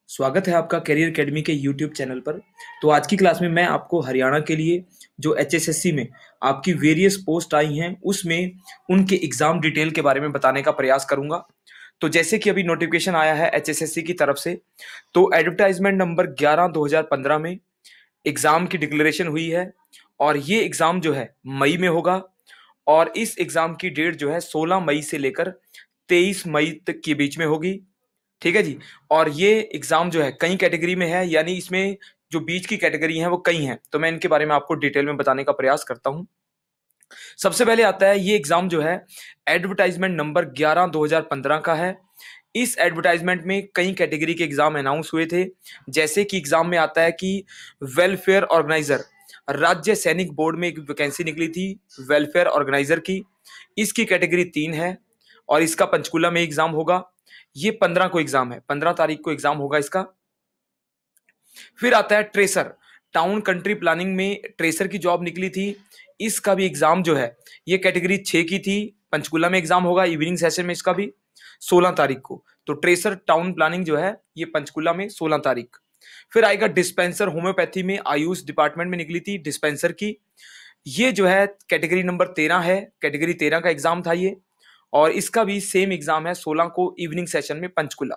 स्वागत है आपका करियर एकेडमी के यूट्यूब चैनल पर। तो आज की क्लास में मैं आपको हरियाणा के लिए जो एचएसएससी में आपकी वेरियस पोस्ट आई हैं उसमें उनके एग्जाम डिटेल के बारे में बताने का प्रयास करूंगा। तो जैसे कि अभी नोटिफिकेशन आया है एचएसएससी की तरफ से, तो एडवर्टाइजमेंट नंबर 11/2015 में एग्जाम की डिक्लेरेशन हुई है और ये एग्जाम जो है मई में होगा। और इस एग्जाम की डेट जो है 16 मई से लेकर 23 मई तक के बीच में होगी। ठीक है जी। और ये एग्जाम जो है कई कैटेगरी में है, यानी इसमें जो बीच की कैटेगरी है वो कई हैं, तो मैं इनके बारे में आपको डिटेल में बताने का प्रयास करता हूं। सबसे पहले आता है ये एग्जाम जो है एडवर्टाइजमेंट नंबर 11/2015 का है। इस एडवर्टाइजमेंट में कई कैटेगरी के एग्जाम अनाउंस हुए थे। जैसे कि एग्जाम में आता है कि वेलफेयर ऑर्गेनाइजर, राज्य सैनिक बोर्ड में एक वैकेंसी निकली थी वेलफेयर ऑर्गेनाइजर की। इसकी कैटेगरी 3 है और इसका पंचकुला में एग्जाम होगा। ये 15 को एग्जाम है, 15 तारीख को एग्जाम होगा इसका। फिर आता है ट्रेसर, टाउन कंट्री प्लानिंग में ट्रेसर की जॉब निकली थी। इसका भी एग्जाम जो है ये कैटेगरी 6 की थी, पंचकुला में एग्जाम होगा इवनिंग सेशन में इसका भी 16 तारीख को। तो ट्रेसर टाउन प्लानिंग जो है ये पंचकुला में 16 तारीख। फिर आएगा डिस्पेंसर, होम्योपैथी में आयुष डिपार्टमेंट में निकली थी डिस्पेंसर की। ये जो है कैटेगरी नंबर 13 है, कैटेगरी 13 का एग्जाम था ये। और इसका भी सेम एग्जाम है 16 को इवनिंग सेशन में पंचकुला।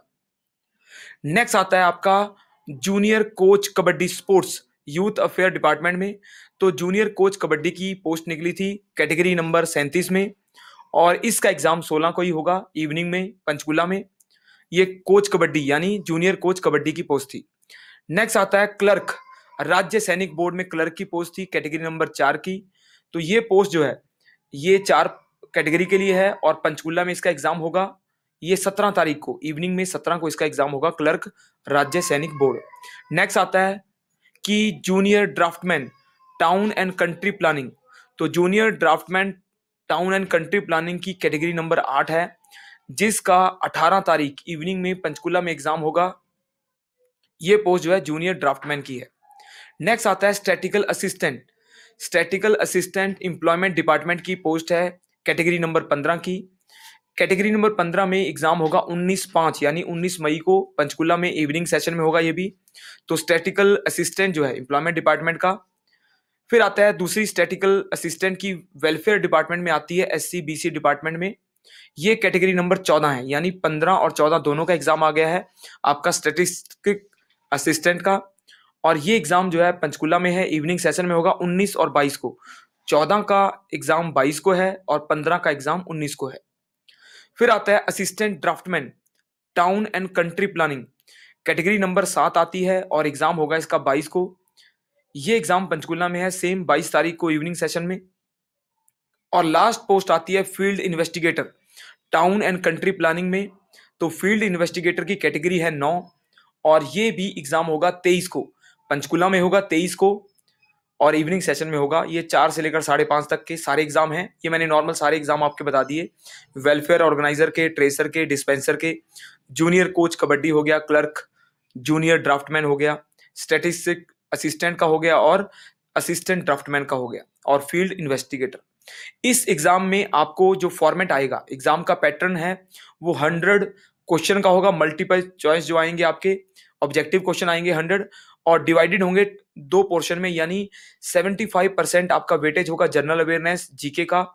नेक्स्ट आता है आपका junior coach kabaddi sports youth affair department में। तो जूनियर कोच कबड्डी की पोस्ट निकली थी कैटेगरी नंबर 37 में और इसका एग्जाम 16 को ही होगा इवनिंग में पंचकुला में। ये कोच कबड्डी यानी जूनियर कोच कबड्डी की पोस्ट थी। नेक्स्ट आता है क्लर्क, राज्य सैनिक बोर्ड में क्लर्क की पोस्ट थी कैटेगरी नंबर 4 की। तो ये पोस्ट जो है ये 4 कैटेगरी के लिए है और पंचकुला में इसका एग्जाम होगा। ये 17 तारीख को इवनिंग में 17 को इसका एग्जाम होगा, क्लर्क राज्य सैनिक बोर्ड। नेक्स्ट आता है कि junior draftsman town and country planning. तो junior draftsman town and country planning की कैटेगरी नंबर 8 है, जिसका 18 तारीख इवनिंग में पंचकुला में एग्जाम होगा। ये पोस्ट जो है जूनियर ड्राफ्टमैन की है। नेक्स्ट आता है statistical assistant, statistical assistant employment department की पोस्ट है कैटेगरी नंबर 15 की। कैटेगरी नंबर 15 में एग्जाम होगा 19/5 यानी 19 मई को पंचकुला में इवनिंग सेशन में होगा ये भी। तो स्टैटिकल असिस्टेंट जो है एम्प्लॉयमेंट डिपार्टमेंट का। फिर आता है दूसरी स्टैटिकल असिस्टेंट की वेलफेयर डिपार्टमेंट में आती है, एससी बीसी डिपार्टमेंट में। ये कैटेगरी नंबर 14 है, यानी 15 और 14 दोनों का एग्जाम आ गया है आपका स्टैटिस्टिक असिस्टेंट का। और ये एग्जाम जो है पंचकुला में है, इवनिंग सेशन में होगा 19 और 22 को। 14 का एग्जाम 22 को है और 15 का एग्जाम 19 को है। फिर आता है assistant draftsman town and country planning, category number 7 आती है और एग्जाम होगा इसका 22 को। ये एग्जाम पंचकुला में है, सेम 22 तारीख को इवनिंग सेशन में। और लास्ट पोस्ट आती है field investigator town and country planning में। तो फील्ड इन्वेस्टिगेटर की कैटेगरी है 9 और ये भी एग्जाम होगा 23 को, पंचकुला में होगा 23 को और इवनिंग सेशन में होगा। ये 4 से लेकर 5:30 तक के सारे एग्जाम हैं। ये मैंने नॉर्मल सारे एग्जाम आपके बता दिए, वेलफेयर ऑर्गेनाइजर के, ट्रेसर के, डिस्पेंसर के, जूनियर कोच कबड्डी हो गया, क्लर्क, जूनियर ड्राफ्टमैन हो गया, स्टैटिस्टिक असिस्टेंट का हो गया और असिस्टेंट ड्राफ्टमैन का हो गया और फील्ड इन्वेस्टिगेटर। इस एग्जाम में आपको जो फॉर्मेट आएगा, एग्जाम का पैटर्न है वो 100 क्वेश्चन का होगा। मल्टीपल चॉइस जो आएंगे आपके, ऑब्जेक्टिव क्वेश्चन आएंगे 100 और डिवाइडेड होंगे 2 पोर्शन में, यानी 75% आपका वेटेज होगा जनरल अवेयरनेस जीके का,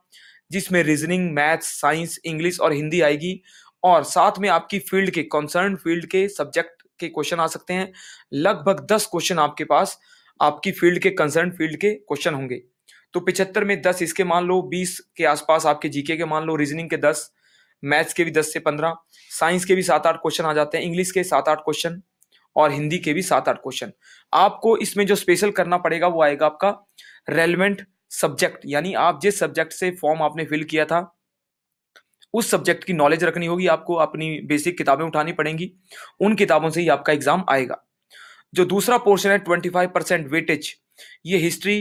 जिसमें रीजनिंग, मैथ्स, साइंस, इंग्लिश और हिंदी आएगी। और साथ में आपकी फील्ड के, कंसर्न फील्ड के सब्जेक्ट के क्वेश्चन आ सकते हैं। लगभग 10 क्वेश्चन आपके पास आपकी फील्ड के, कंसर्न फील्ड के क्वेश्चन होंगे। तो 75 में 10 इसके मान लो, 20 के आसपास आपके जीके के मान लो, रीजनिंग के 10, मैथ्स के भी 10 से 15, साइंस के भी 7-8 क्वेश्चन आ जाते हैं, इंग्लिश के 7-8 क्वेश्चन और हिंदी के भी 7-8 क्वेश्चन। आपको इसमें जो स्पेशल करना पड़ेगा वो आएगा आपका रेलेवेंट सब्जेक्ट, यानी आप जिस सब्जेक्ट से फॉर्म आपने फिल किया था उस सब्जेक्ट की नॉलेज रखनी होगी आपको, अपनी बेसिक किताबें उठानी पड़ेंगी, उन किताबों से ही आपका एग्जाम आएगा। जो दूसरा पोर्शन है 25% वेटेज, ये history,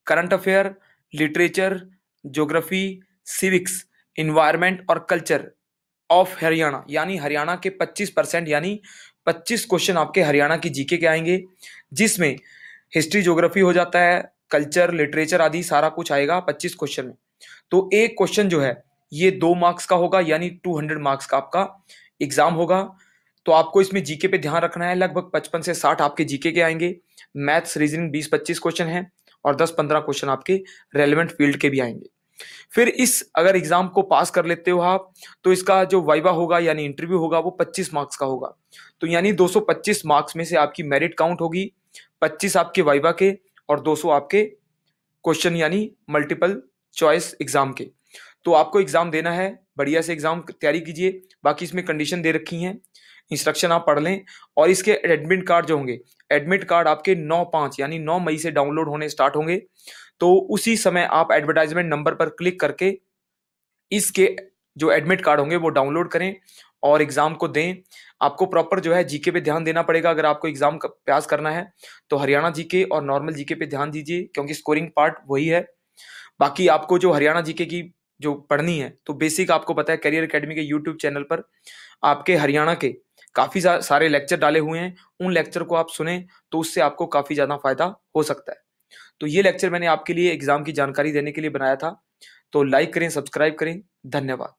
current affair, literature, geography, civics, environment और कल्चर ऑफ हरियाणा, यानी हरियाणा के 25% यानी 25 क्वेश्चन आपके हरियाणा की जीके के आएंगे, जिसमें हिस्ट्री ज्योग्राफी हो जाता है, कल्चर, लिटरेचर आदि सारा कुछ आएगा 25 क्वेश्चन में। तो एक क्वेश्चन जो है ये 2 मार्क्स का होगा, यानी 200 मार्क्स का आपका एग्जाम होगा। तो आपको इसमें जीके पे ध्यान रखना है। लगभग 55 से 60 आपके जीके के आएंगे। मैथ्स रीजनिंग 20-25 क्वेश्चन हैं और 10-15 क्वेश्चन आपके रेलेवेंट फील्ड के भी आएंगे। फिर इस अगर एग्जाम को पास कर लेते हो आप, तो इसका जो वाइवा होगा यानी इंटरव्यू होगा वो 25 मार्क्स का होगा। तो यानी 225 मार्क्स में से आपकी मेरिट काउंट होगी, 25 आपके वाइवा के और 200 आपके क्वेश्चन यानी मल्टीपल चॉइस एग्जाम के। तो आपको एग्जाम देना है, बढ़िया से एग्जाम तैयारी कीजिए। बाकी इसमें कंडीशन दे रखी हैं, इंस्ट्रक्शन आप पढ़ लें। और इसके एडमिट कार्ड जो होंगे, एडमिट कार्ड आपके 9/5 यानी 9 मई से डाउनलोड होने स्टार्ट होंगे। तो उसी समय आप एडवर्टाइजमेंट नंबर पर क्लिक करके इसके जो एडमिट कार्ड होंगे वो डाउनलोड करें और एग्जाम को दें। आपको प्रॉपर जो है जीके पे ध्यान देना पड़ेगा अगर आपको एग्जाम पास करना है। तो हरियाणा जीके और नॉर्मल जीके पे ध्यान दीजिए क्योंकि स्कोरिंग पार्ट वही है। बाकी आपको जो हरियाणा जीके की जो पढ़नी है तो बेसिक आपको पता है करियर एकेडमी के यूट्यूब चैनल पर आपके हरियाणा के काफी सारे लेक्चर डाले हुए हैं। उन लेक्चर को आप सुने तो उससे आपको काफी ज्यादा फायदा हो सकता है। तो ये लेक्चर मैंने आपके लिए एग्जाम की जानकारी देने के लिए बनाया था। तो लाइक करें, सब्सक्राइब करें। धन्यवाद।